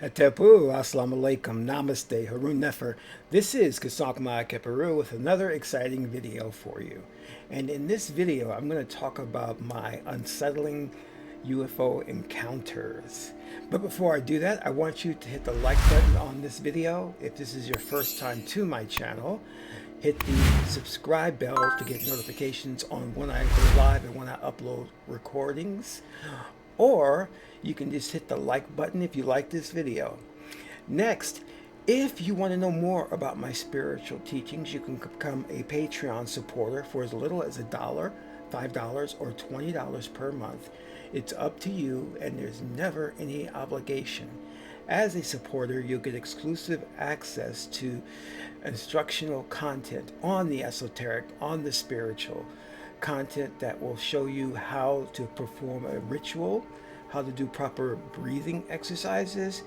Hatepu, Assalamu alaikum, Namaste, Harun Nefer. This is Qesankh with another exciting video for you. And in this video, I'm going to talk about my unsettling UFO encounters. But before I do that, I want you to hit the like button on this video. If this is your first time to my channel, hit the subscribe bell to get notifications on when I go live and when I upload recordings. Or you can just hit the like button if you like this video. Next, if you want to know more about my spiritual teachings, you can become a Patreon supporter for as little as $1, $5, or $20 per month. It's up to you, and there's never any obligation. As a supporter, you'll get exclusive access to instructional content on the esoteric, on the spiritual, content that will show you how to perform a ritual, how to do proper breathing exercises,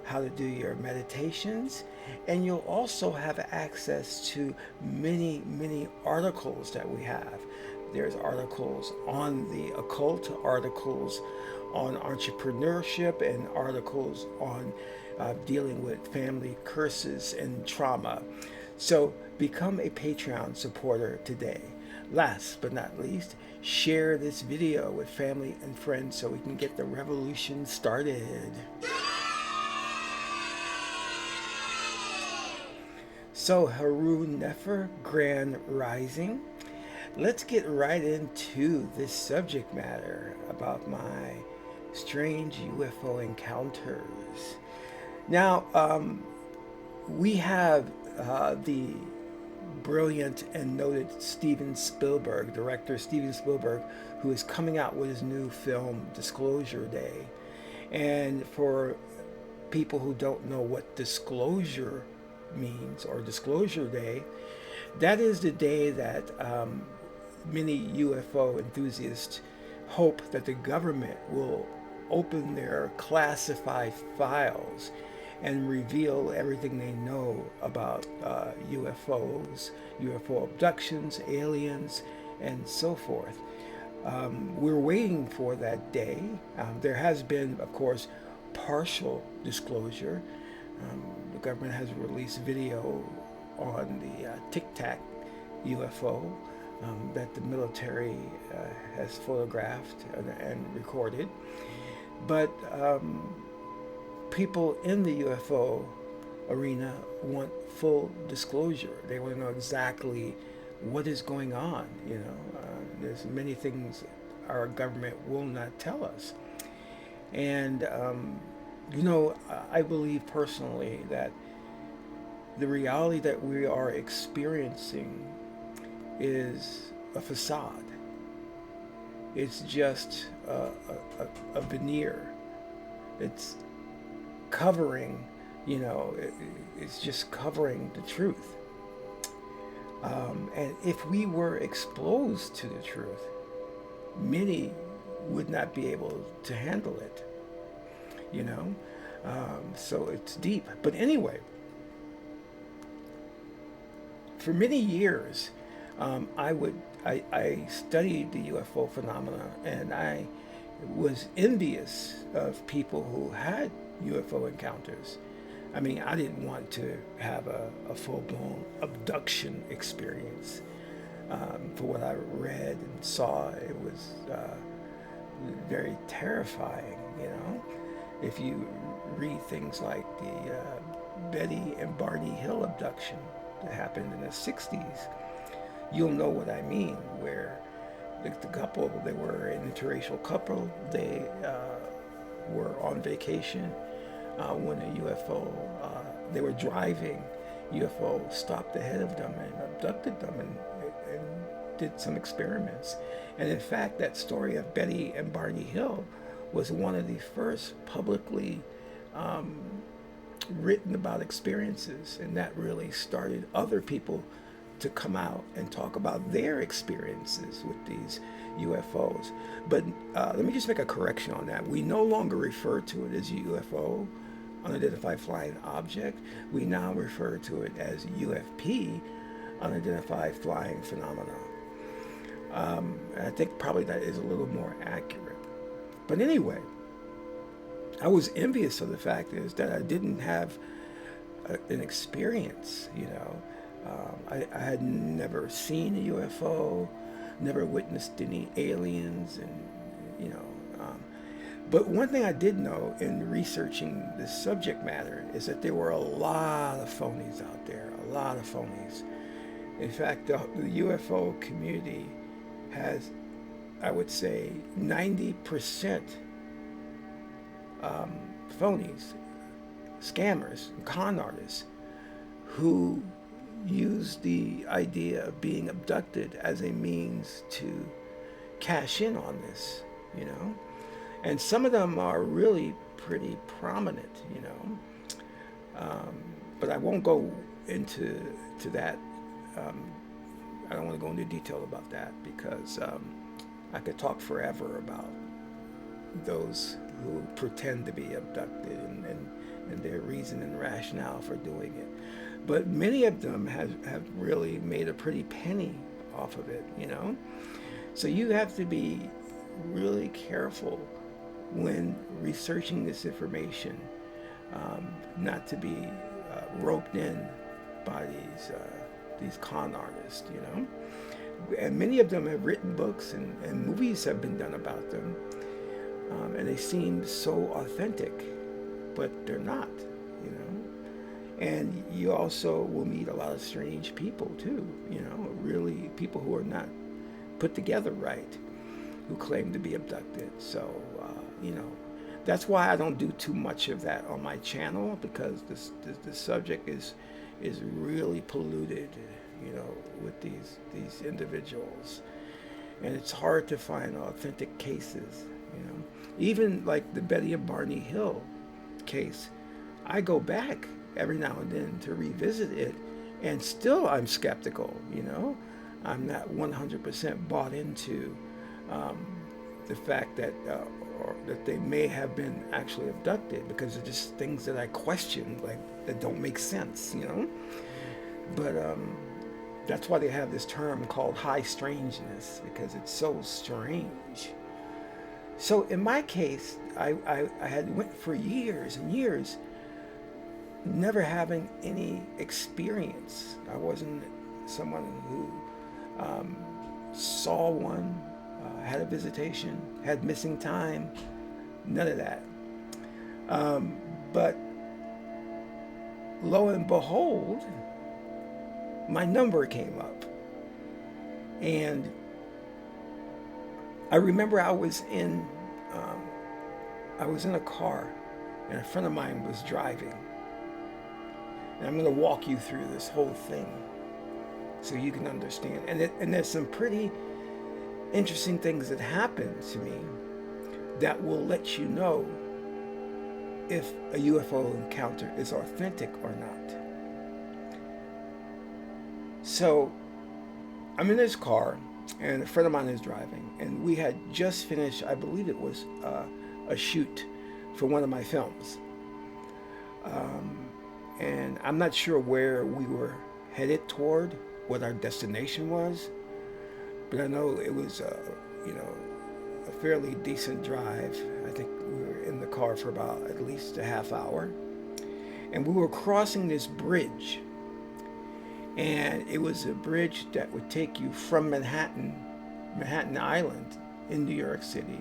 how to do your meditations, and you'll also have access to many articles that we have. There's articles on the occult, articles on entrepreneurship, and articles on dealing with family curses and trauma. So become a Patreon supporter today. Last but not least, share this video with family and friends so we can get the revolution started. So, Harun Nefer, Grand Rising. Let's get right into this subject matter about my strange UFO encounters. Now, we have the brilliant and noted Steven Spielberg, director Steven Spielberg, who is coming out with his new film Disclosure Day. And for people who don't know what disclosure means, or Disclosure Day, that is the day that many UFO enthusiasts hope that the government will open their classified files and reveal everything they know about UFOs, UFO abductions, aliens, and so forth. We're waiting for that day. There has been, of course, partial disclosure. The government has released video on the Tic Tac UFO that the military has photographed and recorded. But people in the UFO arena want full disclosure. They want to know exactly what is going on. There's many things our government will not tell us. And, I believe personally that the reality that we are experiencing is a facade. It's just a veneer. It's covering, it's just covering the truth. And if we were exposed to the truth, many would not be able to handle it, so it's deep. But anyway, for many years, I studied the UFO phenomena, and I was envious of people who had UFO encounters. I mean, I didn't want to have a full-blown abduction experience. For what I read and saw, it was very terrifying, If you read things like the Betty and Barney Hill abduction that happened in the 60s, you'll know what I mean, where the couple, they were an interracial couple, they were on vacation when a UFO, they were driving, UFO stopped ahead of them and abducted them and did some experiments. And in fact, that story of Betty and Barney Hill was one of the first publicly written about experiences, and that really started other people to come out and talk about their experiences with these UFOs. But let me just make a correction on that. We no longer refer to it as UFO, unidentified flying object. We now refer to it as UFP, unidentified flying phenomena. And I think probably that is a little more accurate. But anyway, I was envious of the fact is that I didn't have an experience, you know. I had never seen a UFO, never witnessed any aliens, and you know. But one thing I did know in researching this subject matter is that there were a lot of phonies out there, a lot of phonies. In fact, the UFO community has, I would say, 90% phonies, scammers, con artists who use the idea of being abducted as a means to cash in on this, you know. And some of them are really pretty prominent, you know. But I won't go into that. I don't want to go into detail about that because I could talk forever about those who pretend to be abducted and their reason and rationale for doing it. But many of them have really made a pretty penny off of it, you know. So you have to be really careful when researching this information, not to be roped in by these con artists, you know. And many of them have written books and movies have been done about them, and they seem so authentic, but they're not, you know. And you also will meet a lot of strange people too, you know, really people who are not put together right, who claim to be abducted. So, you know, that's why I don't do too much of that on my channel, because the subject is really polluted, you know, with these individuals, and it's hard to find authentic cases, you know. Even like the Betty and Barney Hill case, I go back every now and then to revisit it, and still I'm skeptical, you know. I'm not 100% bought into the fact that or that they may have been actually abducted, because they're just things that I question, like, that don't make sense, you know. But that's why they have this term called high strangeness, because it's so strange. So in my case, I had went for years and years never having any experience. I wasn't someone who saw one, had a visitation, had missing time, none of that. But lo and behold, my number came up. And I remember I was in a car, and a friend of mine was driving. And I'm going to walk you through this whole thing so you can understand. And there's some pretty interesting things that happen to me that will let you know if a UFO encounter is authentic or not. So I'm in this car, and a friend of mine is driving, and we had just finished, I believe it was a shoot for one of my films. And I'm not sure where we were headed toward, what our destination was, but I know it was, you know, a fairly decent drive. I think we were in the car for about at least a half hour, and we were crossing this bridge, and it was a bridge that would take you from Manhattan Island in New York City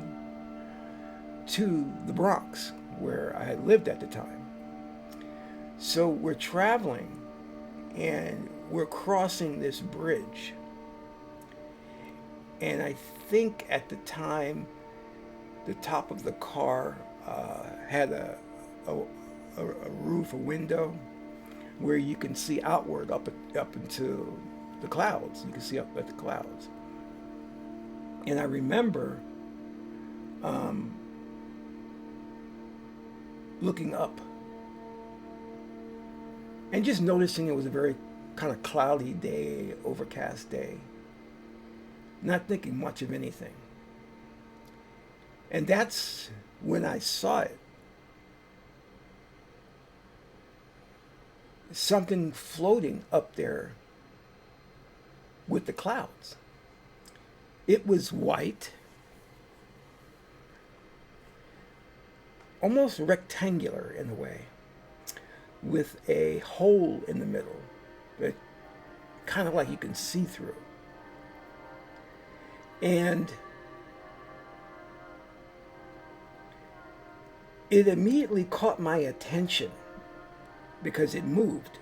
to the Bronx, where I had lived at the time. So we're traveling, and we're crossing this bridge. And I think at the time, the top of the car had a roof, a window, where you can see outward up into the clouds. You can see up at the clouds. And I remember looking up and just noticing it was a very kind of cloudy day, overcast day, not thinking much of anything. And that's when I saw it. Something floating up there with the clouds. It was white, almost rectangular in a way, with a hole in the middle that kind of like you can see through. And it immediately caught my attention because it moved.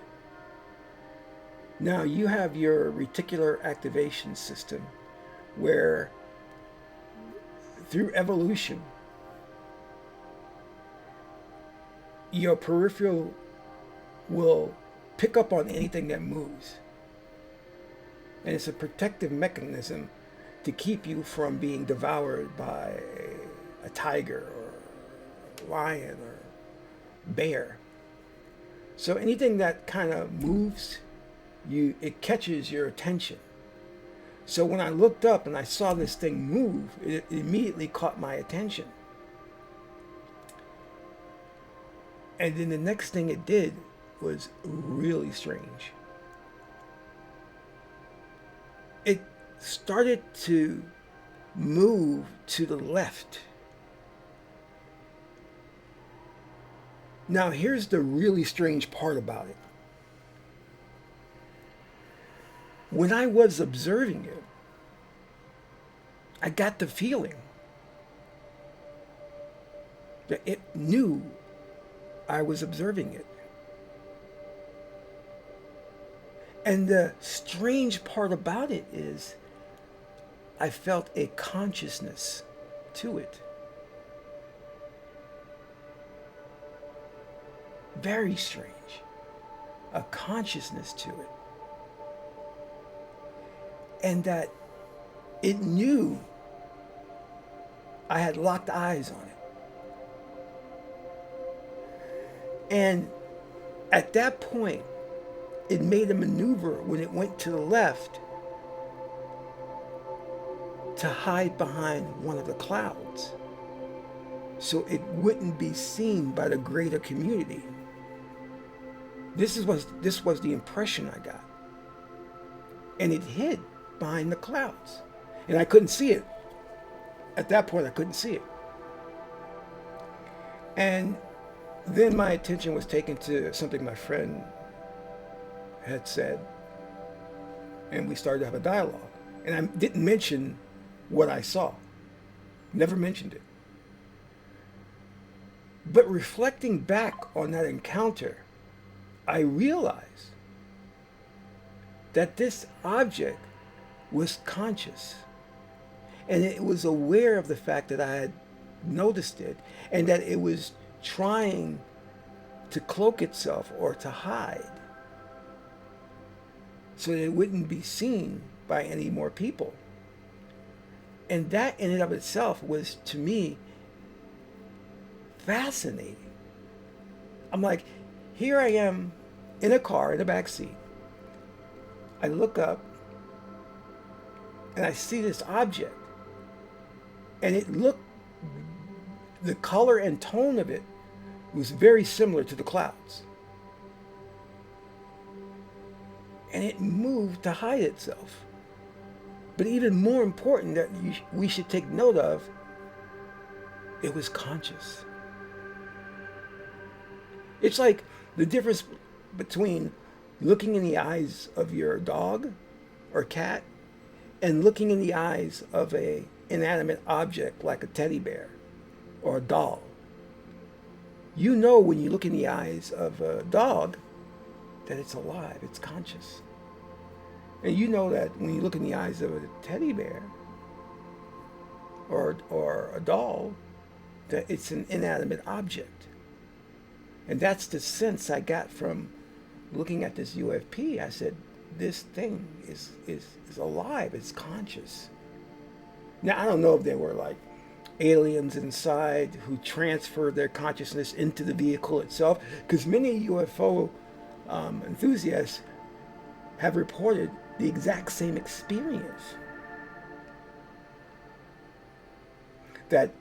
Now you have your reticular activation system where through evolution, your peripheral will pick up on anything that moves. And it's a protective mechanism to keep you from being devoured by a tiger or a lion or bear. So anything that kind of moves, it catches your attention. So when I looked up and I saw this thing move, it immediately caught my attention. And then the next thing it did was really strange. It started to move to the left. Now here's the really strange part about it. When I was observing it, I got the feeling that it knew I was observing it. And the strange part about it is I felt a consciousness to it. Very strange. A consciousness to it. And that it knew I had locked eyes on it. And at that point, it made a maneuver when it went to the left to hide behind one of the clouds so it wouldn't be seen by the greater community. This was the impression I got. And it hid behind the clouds. And I couldn't see it. At that point, I couldn't see it. And then my attention was taken to something my friend had said. And we started to have a dialogue. And I didn't mention what I saw. Never mentioned it. But reflecting back on that encounter, I realized that this object was conscious. And it was aware of the fact that I had noticed it and that it was trying to cloak itself or to hide so that it wouldn't be seen by any more people. And that in and of itself was, to me, fascinating. I'm like, here I am in a car in the back seat. I look up and I see this object. And it looked, the color and tone of it was very similar to the clouds. And it moved to hide itself. But even more important that we should take note of, it was conscious. It's like the difference between looking in the eyes of your dog or cat and looking in the eyes of an inanimate object like a teddy bear or a doll. You know when you look in the eyes of a dog that it's alive, it's conscious. And you know that when you look in the eyes of a teddy bear or a doll, that it's an inanimate object. And that's the sense I got from looking at this UFP. I said, this thing is alive, it's conscious. Now, I don't know if there were like aliens inside who transferred their consciousness into the vehicle itself, because many UFO enthusiasts have reported the exact same experience. That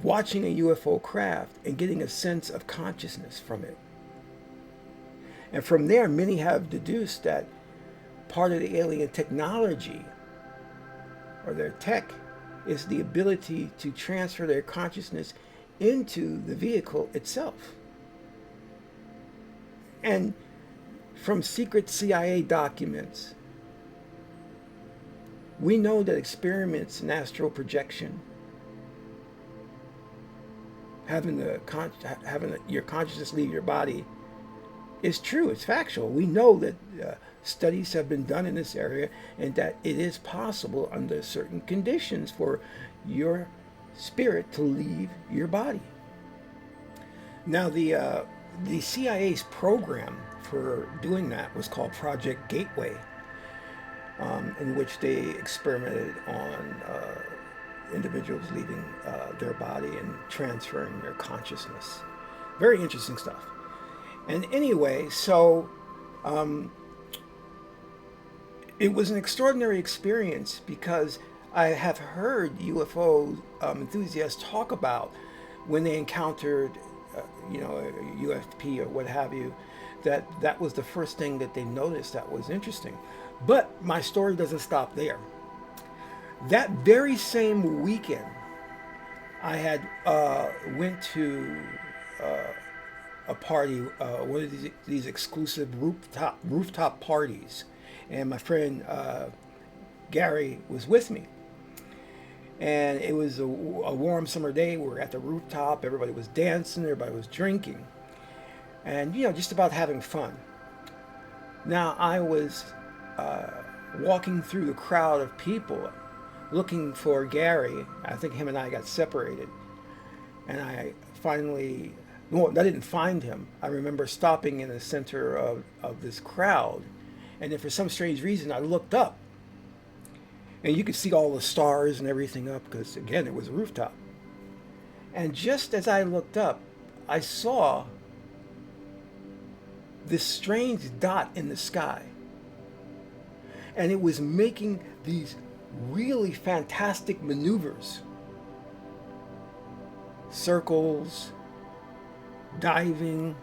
watching a UFO craft and getting a sense of consciousness from it. And from there, many have deduced that part of the alien technology or their tech is the ability to transfer their consciousness into the vehicle itself. And from secret CIA documents, we know that experiments in astral projection, having your consciousness leave your body, is true. It's factual. We know that studies have been done in this area, and that it is possible under certain conditions for your spirit to leave your body. Now, the CIA's program for doing that was called Project Gateway, in which they experimented on individuals leaving their body and transferring their consciousness. Very interesting stuff. And anyway, so it was an extraordinary experience, because I have heard UFO enthusiasts talk about when they encountered, a UFP or what have you, that was the first thing that they noticed that was interesting. But my story doesn't stop there. That very same weekend, I had went to a party, one of these exclusive rooftop parties, and my friend Gary was with me. And it was a warm summer day. We were at the rooftop. Everybody was dancing. Everybody was drinking, and just about having fun. Now I was walking through the crowd of people, looking for Gary. I think him and I got separated, and I didn't find him. I remember stopping in the center of this crowd, and then for some strange reason I looked up, and you could see all the stars and everything up, because again it was a rooftop. And just as I looked up, I saw this strange dot in the sky, and it was making these really fantastic maneuvers, circles, diving,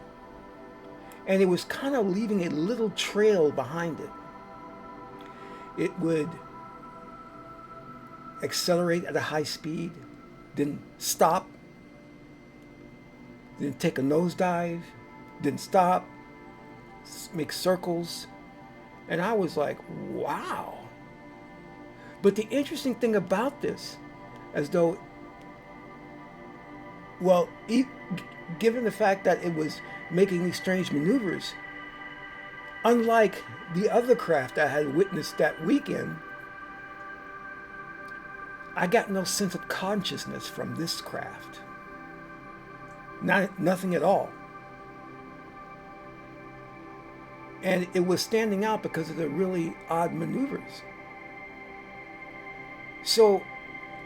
and it was kind of leaving a little trail behind it. It would accelerate at a high speed, then stop, then take a nosedive, then stop, make circles, and I was like, wow. But the interesting thing about this, given the fact that it was making these strange maneuvers, unlike the other craft I had witnessed that weekend, I got no sense of consciousness from this craft. Nothing at all. And it was standing out because of the really odd maneuvers. So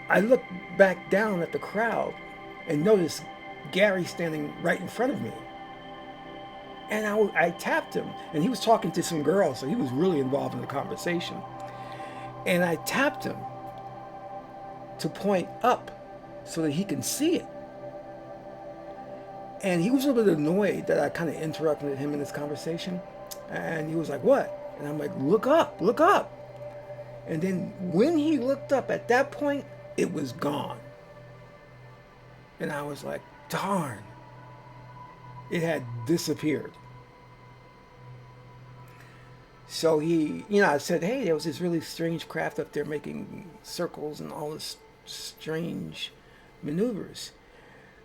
I looked back down at the crowd and noticed Gary standing right in front of me. And I tapped him, and he was talking to some girl, so he was really involved in the conversation. And I tapped him to point up so that he can see it. And he was a little bit annoyed that I kind of interrupted him in this conversation. And he was like, what? And I'm like, look up, look up. And then when he looked up, at that point, it was gone. And I was like, darn, it had disappeared. So I said, hey, there was this really strange craft up there making circles and all this strange maneuvers.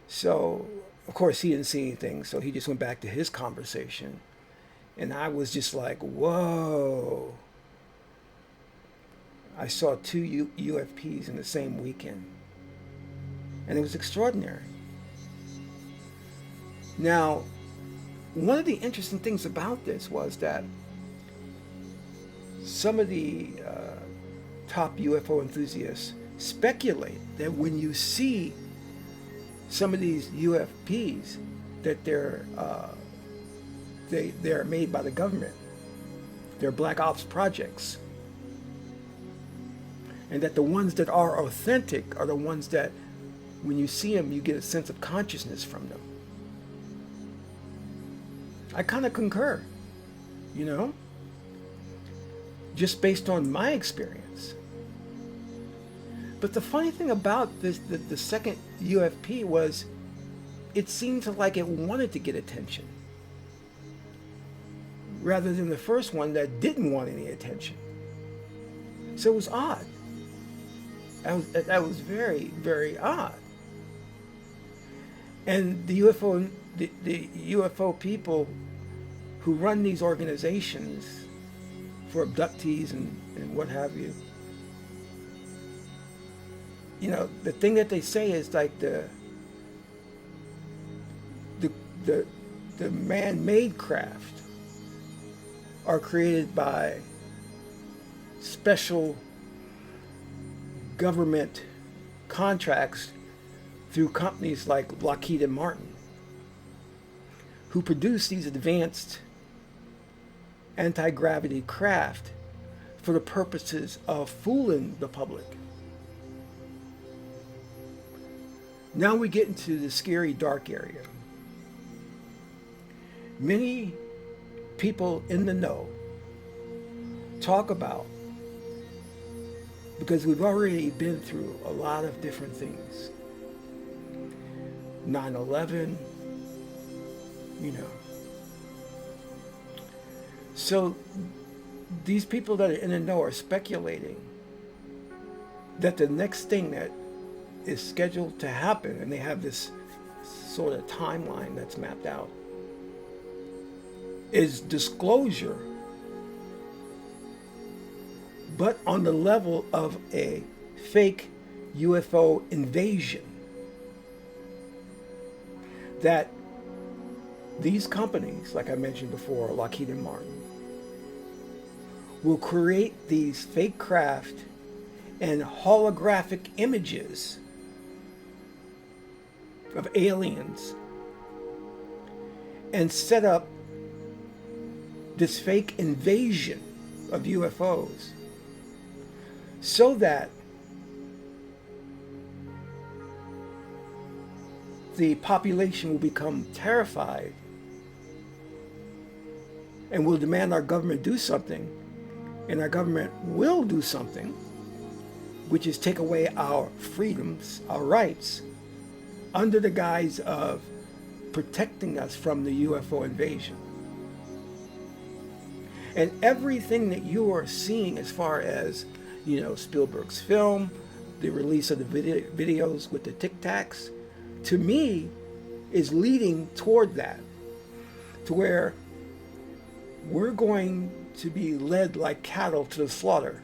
So, of course, he didn't see anything, so he just went back to his conversation. And I was just like, whoa. I saw two UFPs in the same weekend. And it was extraordinary. Now, one of the interesting things about this was that some of the top UFO enthusiasts speculate that when you see some of these UFPs, that they're made by the government. They're black ops projects. And that the ones that are authentic are the ones that, when you see them, you get a sense of consciousness from them. I kind of concur, just based on my experience. But the funny thing about this, the second UFP was, it seemed like it wanted to get attention, rather than the first one that didn't want any attention. So it was odd. That was very, very odd. And the UFO people who run these organizations for abductees and what have you, you know, the thing that they say is like the man-made craft are created by special government contracts through companies like Lockheed Martin, who produce these advanced anti-gravity craft for the purposes of fooling the public. Now we get into the scary dark area. Many people in the know talk about, because we've already been through a lot of different things. 9/11, you know. So these people that are in the know are speculating that the next thing that is scheduled to happen, and they have this sort of timeline that's mapped out, is disclosure, but on the level of a fake UFO invasion. That these companies, like I mentioned before, Lockheed Martin, will create these fake craft and holographic images of aliens and set up this fake invasion of UFOs so that the population will become terrified and will demand our government do something, and our government will do something, which is take away our freedoms, our rights, under the guise of protecting us from the UFO invasion. And everything that you are seeing as far as, you know, Spielberg's film, the release of the videos with the Tic Tacs, to me, is leading toward that, to where we're going to be led like cattle to the slaughter.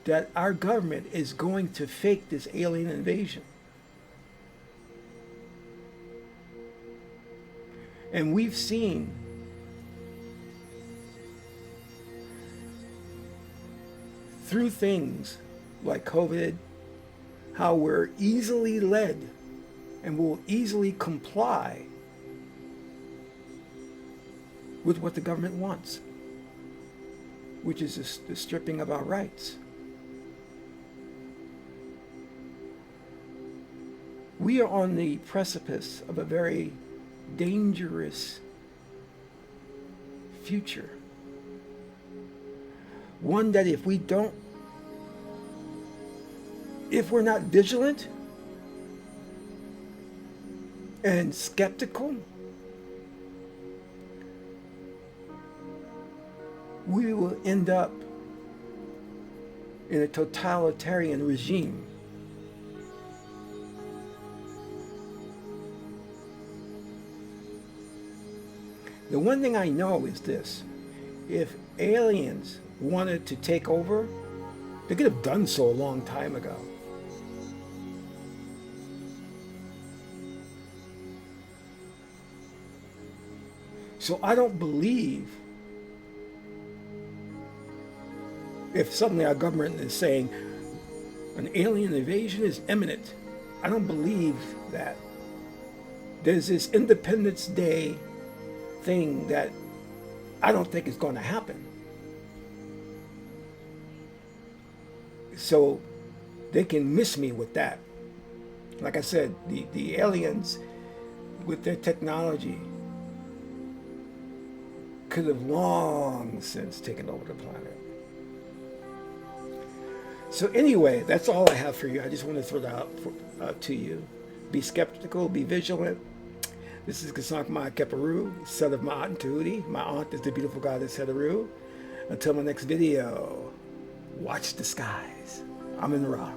That our government is going to fake this alien invasion. And we've seen through things like COVID, how we're easily led and will easily comply with what the government wants, which is the stripping of our rights. We are on the precipice of a very dangerous future. One that if we're not vigilant and skeptical, we will end up in a totalitarian regime. The one thing I know is this: if aliens wanted to take over, they could have done so a long time ago. So I don't believe if suddenly our government is saying an alien invasion is imminent. I don't believe that. There's this Independence Day thing that I don't think is going to happen. So they can miss me with that. Like I said, the aliens with their technology could have long since taken over the planet. So anyway, that's all I have for you. I just want to throw that out to you. Be skeptical, be vigilant. This is Qesankh Ma Keperu, son of my aunt Tahuti. My aunt is the beautiful goddess Heteru. Until my next video, watch the skies. I'm in Ra.